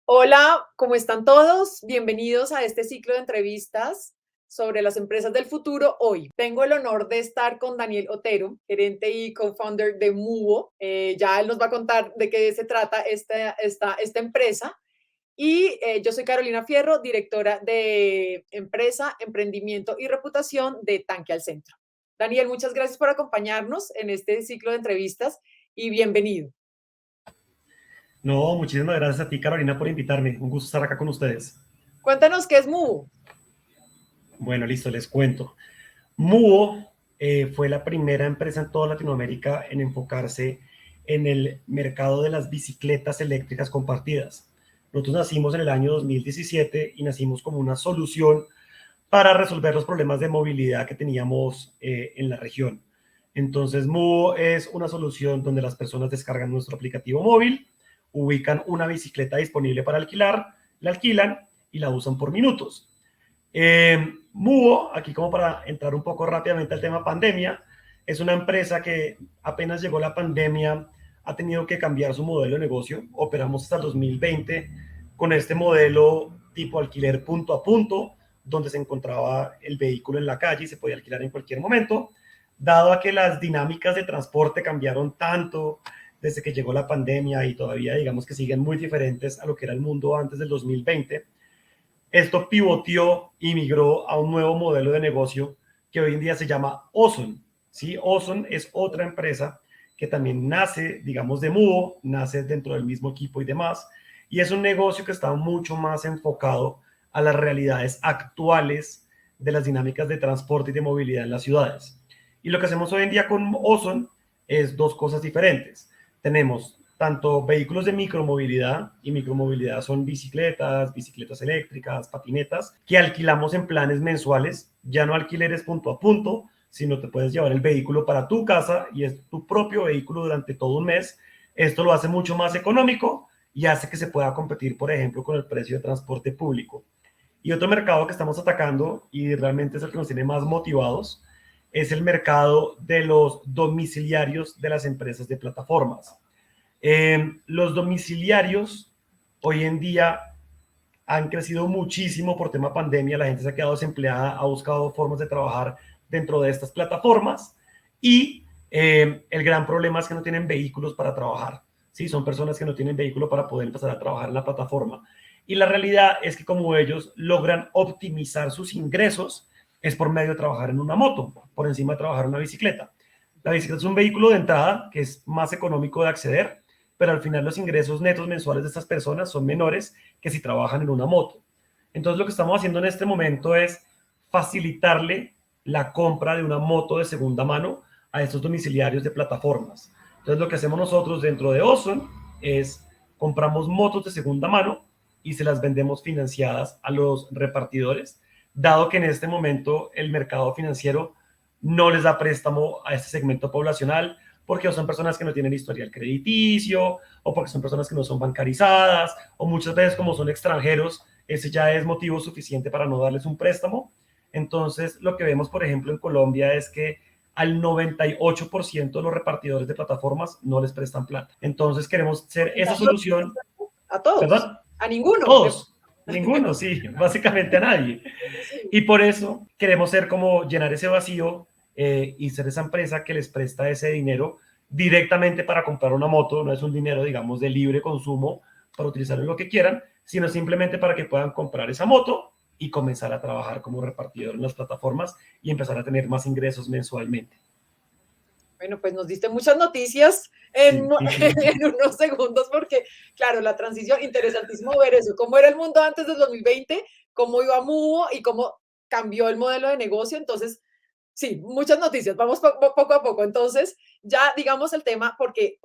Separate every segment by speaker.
Speaker 1: Hola, ¿cómo están todos? Bienvenidos a este ciclo de entrevistas sobre las empresas del futuro. Hoy tengo el honor de estar con Daniel Otero, gerente y co-founder de Muvo. Ya él nos va a contar de qué se trata esta empresa. Y yo soy Carolina Fierro, directora de empresa, emprendimiento y reputación de Tanque al Centro. Daniel, muchas gracias por acompañarnos en este ciclo de entrevistas y bienvenido.
Speaker 2: No, muchísimas gracias a ti, Carolina, por invitarme. Un gusto estar acá con ustedes.
Speaker 1: Cuéntanos qué es Muvo.
Speaker 2: Bueno, listo, les cuento. Muvo fue la primera empresa en toda Latinoamérica en enfocarse en el mercado de las bicicletas eléctricas compartidas. Nosotros nacimos en el año 2017 y nacimos como una solución para resolver los problemas de movilidad que teníamos en la región. Entonces, Muvo es una solución donde las personas descargan nuestro aplicativo móvil, ubican una bicicleta disponible para alquilar, la alquilan y la usan por minutos. Muvo, aquí como para entrar un poco rápidamente al tema pandemia, es una empresa que apenas llegó la pandemia ha tenido que cambiar su modelo de negocio. Operamos hasta el 2020 con este modelo tipo alquiler punto a punto, donde se encontraba el vehículo en la calle y se podía alquilar en cualquier momento. Dado a que las dinámicas de transporte cambiaron tanto desde que llegó la pandemia y todavía digamos que siguen muy diferentes a lo que era el mundo antes del 2020, esto pivoteó y migró a un nuevo modelo de negocio que hoy en día se llama Ozon. ¿Sí? Ozon es otra empresa que también nace, digamos, de Muvo, nace dentro del mismo equipo y demás, y es un negocio que está mucho más enfocado a las realidades actuales de las dinámicas de transporte y de movilidad en las ciudades. Y lo que hacemos hoy en día con Ozon es dos cosas diferentes. Tenemos tanto vehículos de micromovilidad, y micromovilidad son bicicletas, bicicletas eléctricas, patinetas, que alquilamos en planes mensuales, ya no alquileres punto a punto, sino te puedes llevar el vehículo para tu casa y es tu propio vehículo durante todo un mes. Esto lo hace mucho más económico y hace que se pueda competir, por ejemplo, con el precio de transporte público. Y otro mercado que estamos atacando y realmente es el que nos tiene más motivados es el mercado de los domiciliarios de las empresas de plataformas. Los domiciliarios hoy en día han crecido muchísimo por tema pandemia, la gente se ha quedado desempleada, ha buscado formas de trabajar dentro de estas plataformas y el gran problema es que no tienen vehículos para trabajar. ¿Sí? Son personas que no tienen vehículo para poder empezar a trabajar en la plataforma. Y la realidad es que como ellos logran optimizar sus ingresos es por medio de trabajar en una moto, por encima de trabajar en una bicicleta. La bicicleta es un vehículo de entrada que es más económico de acceder, pero al final los ingresos netos mensuales de estas personas son menores que si trabajan en una moto. Entonces lo que estamos haciendo en este momento es facilitarle la compra de una moto de segunda mano a estos domiciliarios de plataformas. Entonces lo que hacemos nosotros dentro de Ozon es compramos motos de segunda mano y se las vendemos financiadas a los repartidores, dado que en este momento el mercado financiero no les da préstamo a este segmento poblacional, porque son personas que no tienen historial crediticio, o porque son personas que no son bancarizadas, o muchas veces como son extranjeros, ese ya es motivo suficiente para no darles un préstamo. Entonces, lo que vemos, por ejemplo, en Colombia es que al 98% de los repartidores de plataformas no les prestan plata. Entonces, queremos ser esa solución.
Speaker 1: A todos,
Speaker 2: ¿Perdón?
Speaker 1: a ninguno.
Speaker 2: Todos. Ninguno, sí, básicamente a nadie.
Speaker 1: Sí.
Speaker 2: Y por eso queremos ser como llenar ese vacío y ser esa empresa que les presta ese dinero directamente para comprar una moto. No es un dinero, digamos, de libre consumo para utilizarlo en lo que quieran, sino simplemente para que puedan comprar esa moto y comenzar a trabajar como repartidor en las plataformas y empezar a tener más ingresos mensualmente.
Speaker 1: Bueno, pues nos diste muchas noticias
Speaker 2: Sí.
Speaker 1: en unos segundos porque, claro, la transición, interesantísimo ver eso, cómo era el mundo antes del 2020, cómo iba Mubo y cómo cambió el modelo de negocio. Entonces, sí, muchas noticias, vamos poco a poco. Entonces, ya digamos el tema, porque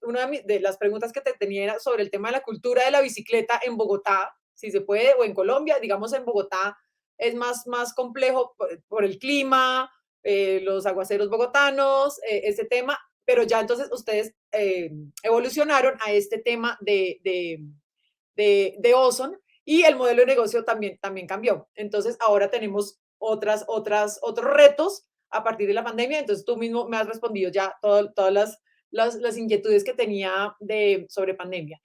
Speaker 1: una de las preguntas que te tenía era sobre el tema de la cultura de la bicicleta en Bogotá, si se puede, o en Colombia, digamos en Bogotá es más complejo por el clima, los aguaceros bogotanos, ese tema, pero ya entonces ustedes evolucionaron a este tema de Ozone y el modelo de negocio también cambió. Entonces ahora tenemos otros retos a partir de la pandemia. Entonces tú mismo me has respondido ya todas las inquietudes que tenía sobre pandemia.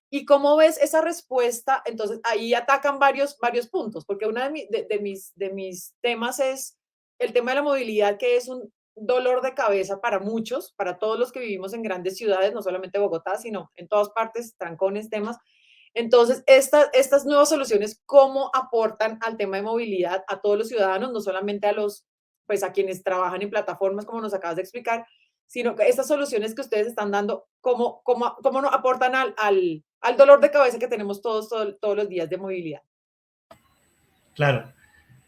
Speaker 1: ¿Y cómo ves esa respuesta? Entonces, ahí atacan varios puntos, porque uno de mis temas es el tema de la movilidad, que es un dolor de cabeza para muchos, para todos los que vivimos en grandes ciudades, no solamente Bogotá, sino en todas partes, trancones, temas. Entonces, estas nuevas soluciones, ¿cómo aportan al tema de movilidad a todos los ciudadanos, no solamente a los, pues a quienes trabajan en plataformas, como nos acabas de explicar, sino que estas soluciones que ustedes están dando, cómo no aportan al dolor de cabeza que tenemos todos los días de movilidad?
Speaker 2: Claro.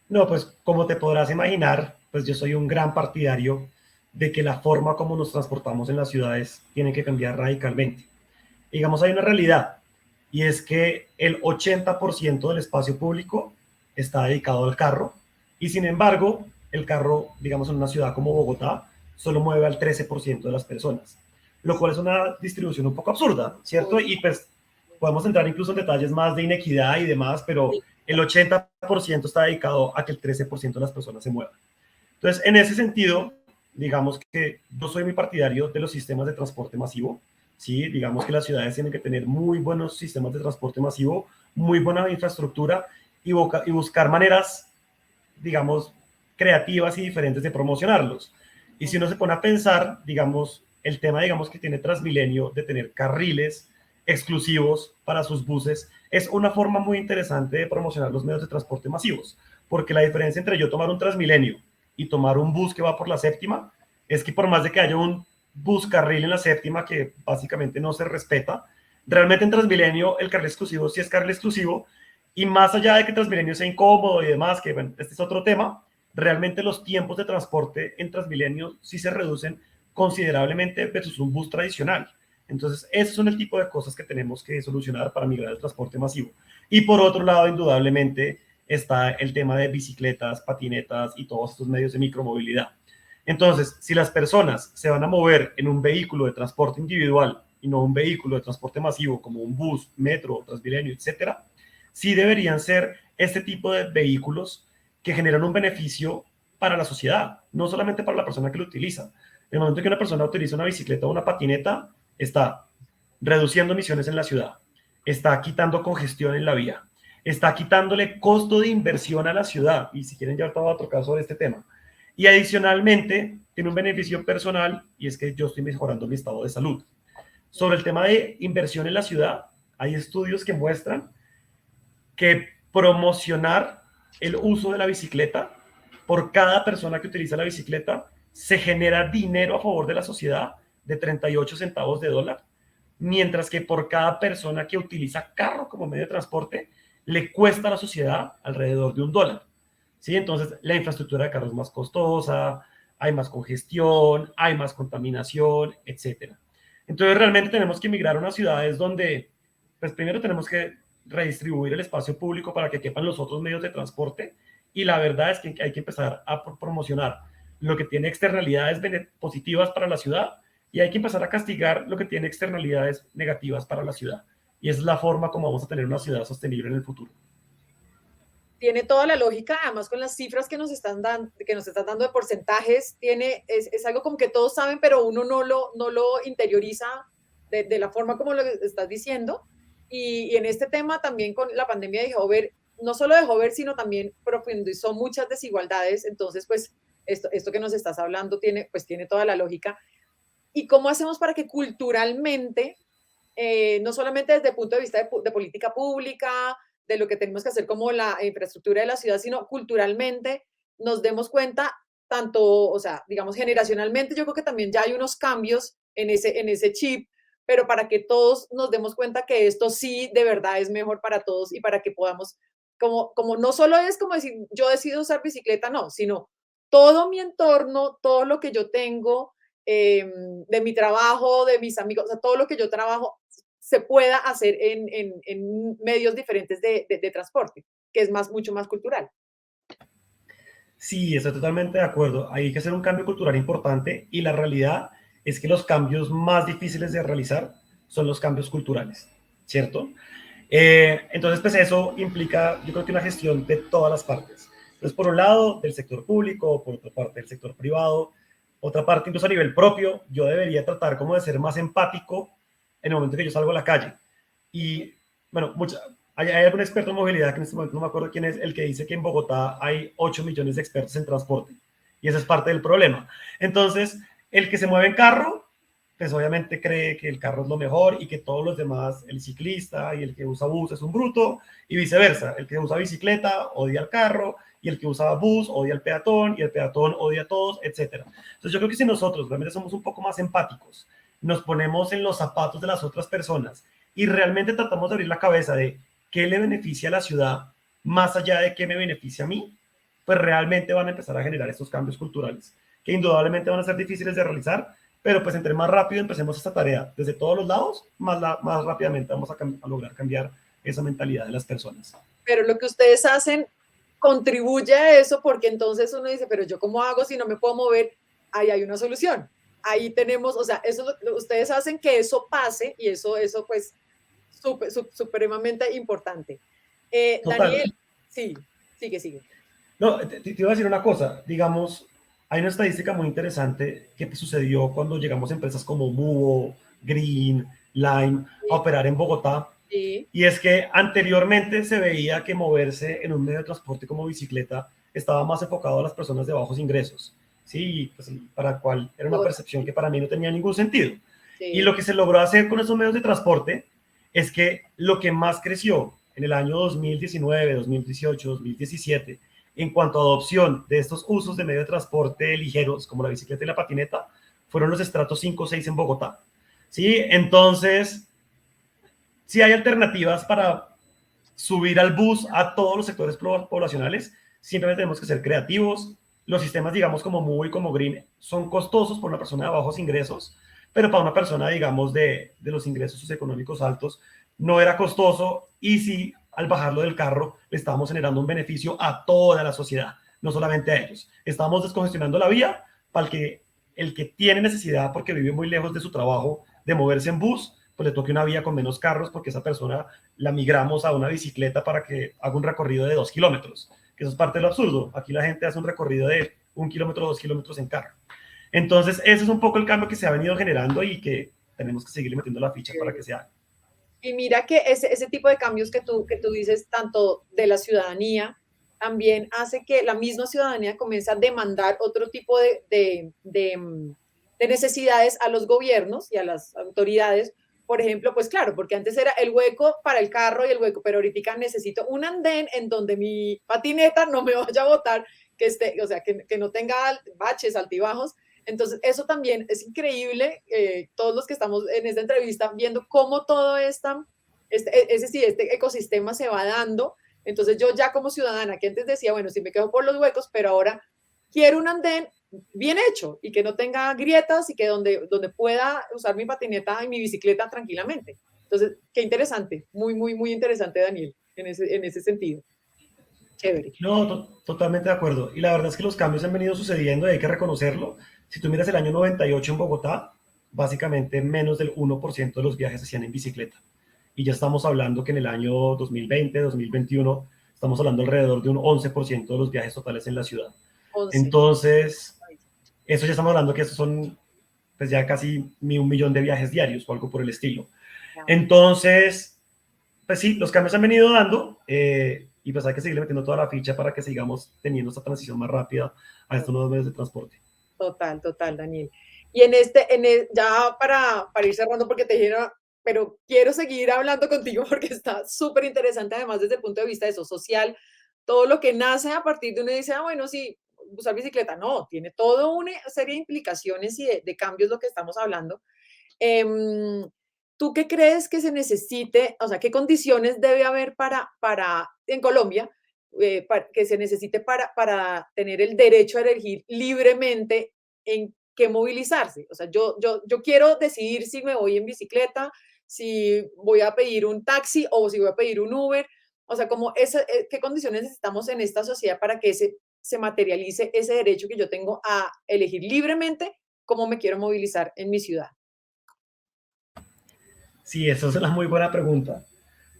Speaker 2: No, pues como te podrás imaginar, pues yo soy un gran partidario de que la forma como nos transportamos en las ciudades tiene que cambiar radicalmente. Digamos, hay una realidad y es que el 80% del espacio público está dedicado al carro y sin embargo, el carro, digamos, en una ciudad como Bogotá, solo mueve al 13% de las personas, lo cual es una distribución un poco absurda, ¿cierto? Y pues podemos entrar incluso en detalles más de inequidad y demás, pero el 80% está dedicado a que el 13% de las personas se muevan. Entonces, en ese sentido, digamos que yo soy muy partidario de los sistemas de transporte masivo. Sí, digamos que las ciudades tienen que tener muy buenos sistemas de transporte masivo, muy buena infraestructura y buscar maneras, digamos, creativas y diferentes de promocionarlos. Y si uno se pone a pensar, digamos, el tema, digamos, que tiene Transmilenio de tener carriles exclusivos para sus buses, es una forma muy interesante de promocionar los medios de transporte masivos, porque la diferencia entre yo tomar un Transmilenio y tomar un bus que va por la séptima es que por más de que haya un bus carril en la séptima que básicamente no se respeta, realmente en Transmilenio el carril exclusivo sí es carril exclusivo y más allá de que Transmilenio sea incómodo y demás, que bueno, este es otro tema, realmente los tiempos de transporte en Transmilenio sí se reducen considerablemente versus un bus tradicional. Entonces, esos son el tipo de cosas que tenemos que solucionar para migrar al transporte masivo. Y por otro lado, indudablemente, está el tema de bicicletas, patinetas y todos estos medios de micromovilidad. Entonces, si las personas se van a mover en un vehículo de transporte individual y no un vehículo de transporte masivo como un bus, metro, Transmilenio, etcétera, sí deberían ser este tipo de vehículos que generan un beneficio para la sociedad, no solamente para la persona que lo utiliza. En el momento que una persona utiliza una bicicleta o una patineta, está reduciendo emisiones en la ciudad, está quitando congestión en la vía, está quitándole costo de inversión a la ciudad, y si quieren ya todo otro caso de este tema. Y adicionalmente, tiene un beneficio personal, y es que yo estoy mejorando mi estado de salud. Sobre el tema de inversión en la ciudad, hay estudios que muestran que promocionar el uso de la bicicleta por cada persona que utiliza la bicicleta se genera dinero a favor de la sociedad de 38 centavos de dólar, mientras que por cada persona que utiliza carro como medio de transporte le cuesta a la sociedad alrededor de $1. ¿Sí? Entonces la infraestructura de carro es más costosa, hay más congestión, hay más contaminación, etcétera. Entonces realmente tenemos que migrar a unas ciudades donde, pues primero tenemos que redistribuir el espacio público para que quepan los otros medios de transporte y la verdad es que hay que empezar a promocionar lo que tiene externalidades positivas para la ciudad y hay que empezar a castigar lo que tiene externalidades negativas para la ciudad. Y esa es la forma como vamos a tener una ciudad sostenible en el futuro.
Speaker 1: Tiene toda la lógica, además con las cifras que nos están dando de porcentajes, es algo como que todos saben, pero uno no lo interioriza de la forma como lo estás diciendo. Y en este tema también con la pandemia no solo dejó ver, sino también profundizó muchas desigualdades. Entonces, pues esto que nos estás hablando tiene toda la lógica. ¿Y cómo hacemos para que culturalmente, no solamente desde el punto de vista de política pública, de lo que tenemos que hacer como la infraestructura de la ciudad, sino culturalmente nos demos cuenta, tanto, o sea, digamos, generacionalmente, yo creo que también ya hay unos cambios en ese chip, pero para que todos nos demos cuenta que esto sí de verdad es mejor para todos y para que podamos, como no solo es como decir, yo decido usar bicicleta, no, sino todo mi entorno, todo lo que yo tengo, de mi trabajo, de mis amigos, o sea, todo lo que yo trabajo se pueda hacer en medios diferentes de transporte, que es mucho más cultural.
Speaker 2: Sí, estoy totalmente de acuerdo. Hay que hacer un cambio cultural importante y la realidad es que los cambios más difíciles de realizar son los cambios culturales, ¿cierto? Entonces, pues eso implica, yo creo que una gestión de todas las partes. Entonces, por un lado, del sector público, por otra parte, del sector privado, otra parte, incluso a nivel propio, yo debería tratar como de ser más empático en el momento que yo salgo a la calle. Y bueno, hay algún experto en movilidad, que en este momento no me acuerdo quién es, el que dice que en Bogotá hay 8 millones de expertos en transporte. Y ese es parte del problema. Entonces, el que se mueve en carro, pues obviamente cree que el carro es lo mejor y que todos los demás, el ciclista y el que usa bus es un bruto, y viceversa. El que usa bicicleta odia al carro, y el que usa bus odia al peatón, y el peatón odia a todos, etcétera. Entonces yo creo que si nosotros realmente somos un poco más empáticos, nos ponemos en los zapatos de las otras personas y realmente tratamos de abrir la cabeza de qué le beneficia a la ciudad más allá de qué me beneficia a mí, pues realmente van a empezar a generar estos cambios culturales, que indudablemente van a ser difíciles de realizar, pero pues entre más rápido empecemos esta tarea desde todos los lados, más rápidamente vamos a lograr cambiar esa mentalidad de las personas.
Speaker 1: Pero lo que ustedes hacen contribuye a eso porque entonces uno dice, pero yo cómo hago si no me puedo mover, ahí hay una solución. Ahí tenemos, o sea, eso ustedes hacen que eso pase y eso pues supremamente importante.
Speaker 2: Total.
Speaker 1: Daniel, sí, sigue.
Speaker 2: No, te iba a decir una cosa, digamos, hay una estadística muy interesante que sucedió cuando llegamos a empresas como Muvo, Green, Lime, a
Speaker 1: Sí,
Speaker 2: operar en Bogotá,
Speaker 1: sí,
Speaker 2: y es que anteriormente se veía que moverse en un medio de transporte como bicicleta estaba más enfocado a las personas de bajos ingresos, ¿sí? Pues, para cual era una
Speaker 1: Bogotá,
Speaker 2: percepción que para mí no tenía ningún sentido. Y lo
Speaker 1: sí,
Speaker 2: que se logró hacer con esos medios de transporte es que lo que más creció en el año 2019, 2018, 2017, en cuanto a adopción de estos usos de medios de transporte ligeros, como la bicicleta y la patineta, fueron los estratos 5 o 6 en Bogotá. ¿Sí? Entonces, sí hay alternativas para subir al bus a todos los sectores poblacionales, simplemente tenemos que ser creativos. Los sistemas, digamos, como Move y como Green, son costosos por una persona de bajos ingresos, pero para una persona, digamos, de los ingresos socioeconómicos altos, no era costoso, y si al bajarlo del carro le estábamos generando un beneficio a toda la sociedad, no solamente a ellos. Estamos descongestionando la vía para el que tiene necesidad porque vive muy lejos de su trabajo de moverse en bus, pues le toque una vía con menos carros porque esa persona la migramos a una bicicleta para que haga un recorrido de 2 kilómetros, que eso es parte de lo absurdo. Aquí la gente hace un recorrido de 1 kilómetro, 2 kilómetros en carro. Entonces, ese es un poco el cambio que se ha venido generando y que tenemos que seguirle metiendo la ficha para que se haga.
Speaker 1: y mira que ese tipo de cambios que tú dices, tanto de la ciudadanía, también hace que la misma ciudadanía comience a demandar otro tipo de necesidades a los gobiernos y a las autoridades. Por ejemplo, pues claro, porque antes era el hueco para el carro y el hueco, pero ahorita necesito un andén en donde mi patineta no me vaya a botar, que esté, o sea, que no tenga baches, altibajos. Entonces, eso también es increíble, todos los que estamos en esta entrevista, viendo cómo todo este ecosistema se va dando. Entonces, yo ya como ciudadana, que antes decía, bueno, si me quedo por los huecos, pero ahora quiero un andén bien hecho y que no tenga grietas y que donde pueda usar mi patineta y mi bicicleta tranquilamente. Entonces, qué interesante, muy interesante, Daniel, en ese sentido. Chévere.
Speaker 2: No, totalmente de acuerdo. Y la verdad es que los cambios han venido sucediendo y hay que reconocerlo. Si tú miras el año 98 en Bogotá, básicamente menos del 1% de los viajes se hacían en bicicleta. Y ya estamos hablando que en el año 2020, 2021, estamos hablando alrededor de un 11% de los viajes totales en la ciudad.
Speaker 1: 11.
Speaker 2: Entonces, eso ya estamos hablando que esos son pues ya casi 1 millón de viajes diarios o algo por el estilo. Entonces, pues sí, los cambios se han venido dando, y pues hay que seguirle metiendo toda la ficha para que sigamos teniendo esta transición más rápida a estos nuevos medios de transporte.
Speaker 1: Total, Daniel. Y ya para ir cerrando, porque te dijeron, pero quiero seguir hablando contigo porque está súper interesante, además desde el punto de vista de eso, social, todo lo que nace a partir de uno dice, bueno, sí, usar bicicleta, no, tiene toda una serie de implicaciones y de cambios lo que estamos hablando. Em, ¿Tú qué crees que se necesite, o sea, qué condiciones debe haber en Colombia, que se necesite para tener el derecho a elegir libremente en qué movilizarse? O sea, yo quiero decidir si me voy en bicicleta, si voy a pedir un taxi o si voy a pedir un Uber. O sea, ¿qué condiciones necesitamos en esta sociedad para que se materialice ese derecho que yo tengo a elegir libremente cómo me quiero movilizar en mi ciudad?
Speaker 2: Sí, esa es una muy buena pregunta.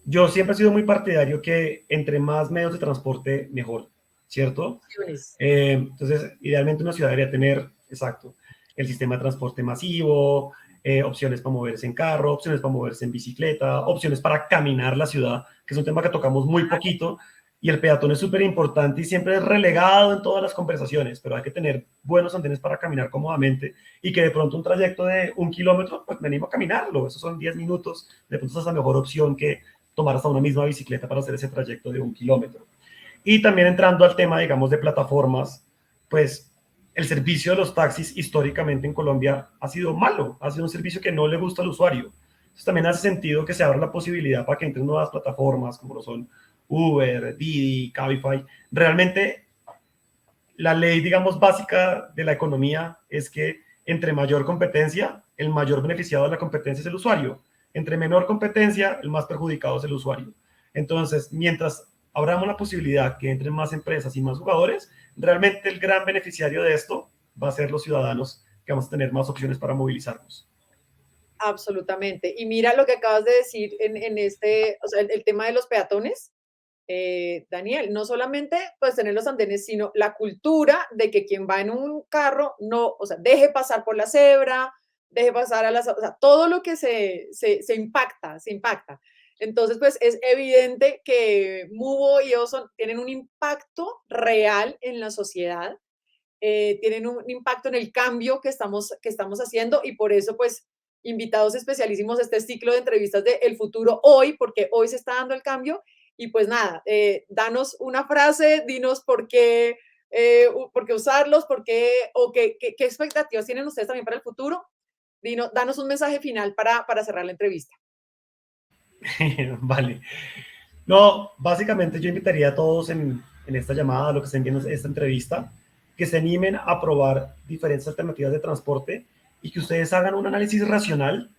Speaker 2: Yo siempre he sido muy partidario que entre más medios de transporte, mejor, ¿cierto?
Speaker 1: Opciones.
Speaker 2: Entonces, idealmente una ciudad debería tener, exacto, el sistema de transporte masivo, opciones para moverse en carro, opciones para moverse en bicicleta, opciones para caminar la ciudad, que es un tema que tocamos muy poquito, y el peatón es súper importante y siempre es relegado en todas las conversaciones, pero hay que tener buenos andenes para caminar cómodamente y que de pronto un trayecto de 1 kilómetro, pues me animo a caminarlo, esos son 10 minutos, de pronto es la mejor opción que tomar hasta una misma bicicleta para hacer ese trayecto de 1 kilómetro. Y también entrando al tema, digamos, de plataformas, pues el servicio de los taxis históricamente en Colombia ha sido malo, ha sido un servicio que no le gusta al usuario. Entonces también hace sentido que se abra la posibilidad para que entren nuevas plataformas como lo son Uber, Didi, Cabify. Realmente la ley, digamos, básica de la economía es que entre mayor competencia, el mayor beneficiado de la competencia es el usuario. Entre menor competencia, el más perjudicado es el usuario. Entonces, mientras abramos la posibilidad que entren más empresas y más jugadores, realmente el gran beneficiario de esto va a ser los ciudadanos, que vamos a tener más opciones para movilizarnos.
Speaker 1: Absolutamente. Y mira lo que acabas de decir en este, o sea, el tema de los peatones. Daniel, no solamente pues tener los andenes, sino la cultura de que quien va en un carro no, o sea, deje pasar por la cebra, deje pasar a las, o sea, todo lo que se impacta, se impacta. Entonces, pues es evidente que Mubo y Oson tienen un impacto real en la sociedad, tienen un impacto en el cambio que estamos haciendo y por eso, pues, invitados especialísimos a este ciclo de entrevistas de El Futuro Hoy, porque hoy se está dando el cambio y pues nada, danos una frase, dinos por qué usarlos, por qué, o qué expectativas tienen ustedes también para el futuro. Danos un mensaje final para cerrar la entrevista.
Speaker 2: Vale. No, básicamente yo invitaría a todos en esta llamada, a lo que estén viendo esta entrevista, que se animen a probar diferentes alternativas de transporte y que ustedes hagan un análisis racional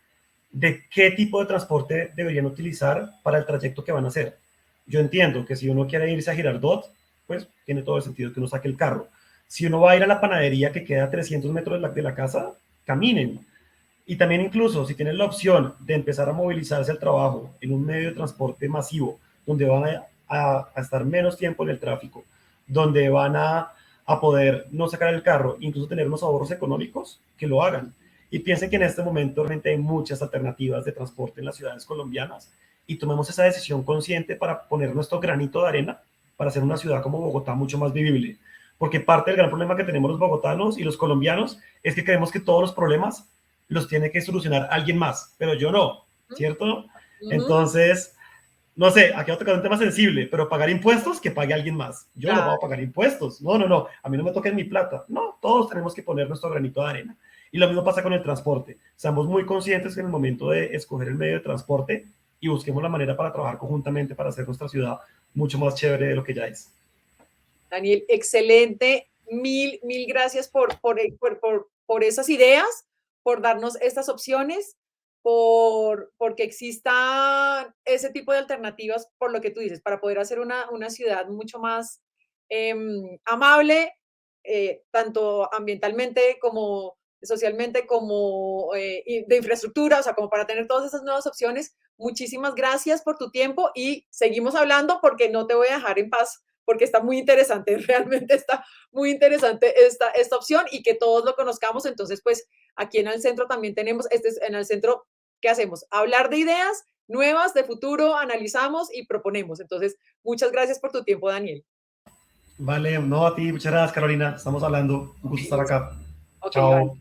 Speaker 2: de qué tipo de transporte deberían utilizar para el trayecto que van a hacer. Yo entiendo que si uno quiere irse a Girardot, pues tiene todo el sentido que uno saque el carro. Si uno va a ir a la panadería que queda a 300 metros de la casa, caminen. Y también incluso si tienen la opción de empezar a movilizarse al trabajo en un medio de transporte masivo, donde van a estar menos tiempo en el tráfico, donde van a poder no sacar el carro, incluso tener unos ahorros económicos, que lo hagan. Y piensen que en este momento realmente hay muchas alternativas de transporte en las ciudades colombianas y tomemos esa decisión consciente para poner nuestro granito de arena para hacer una ciudad como Bogotá mucho más vivible. Porque parte del gran problema que tenemos los bogotanos y los colombianos es que creemos que todos los problemas los tiene que solucionar alguien más, pero yo no, ¿cierto?
Speaker 1: Uh -huh.
Speaker 2: Entonces, no sé, aquí va a tocar un tema sensible, pero pagar impuestos, que pague alguien más. Yo no voy a
Speaker 1: Claro.
Speaker 2: pagar impuestos. No, no, no. A mí no me toca en mi plata. No, todos tenemos que poner nuestro granito de arena. Y lo mismo pasa con el transporte. Seamos muy conscientes que en el momento de escoger el medio de transporte y busquemos la manera para trabajar conjuntamente para hacer nuestra ciudad mucho más chévere de lo que ya es.
Speaker 1: Daniel, excelente. Mil gracias por esas ideas, por darnos estas opciones, porque exista ese tipo de alternativas, por lo que tú dices, para poder hacer una ciudad mucho más amable, tanto ambientalmente como socialmente, como de infraestructura, o sea, como para tener todas esas nuevas opciones. Muchísimas gracias por tu tiempo y seguimos hablando porque no te voy a dejar en paz porque está muy interesante, realmente está muy interesante esta opción y que todos lo conozcamos. Entonces, pues aquí en el centro también tenemos, en el centro, ¿qué hacemos? Hablar de ideas nuevas, de futuro, analizamos y proponemos. Entonces, muchas gracias por tu tiempo, Daniel.
Speaker 2: Vale, no a ti, muchas gracias Carolina, estamos hablando, un gusto estar acá.
Speaker 1: Ok, vale.
Speaker 2: Chao.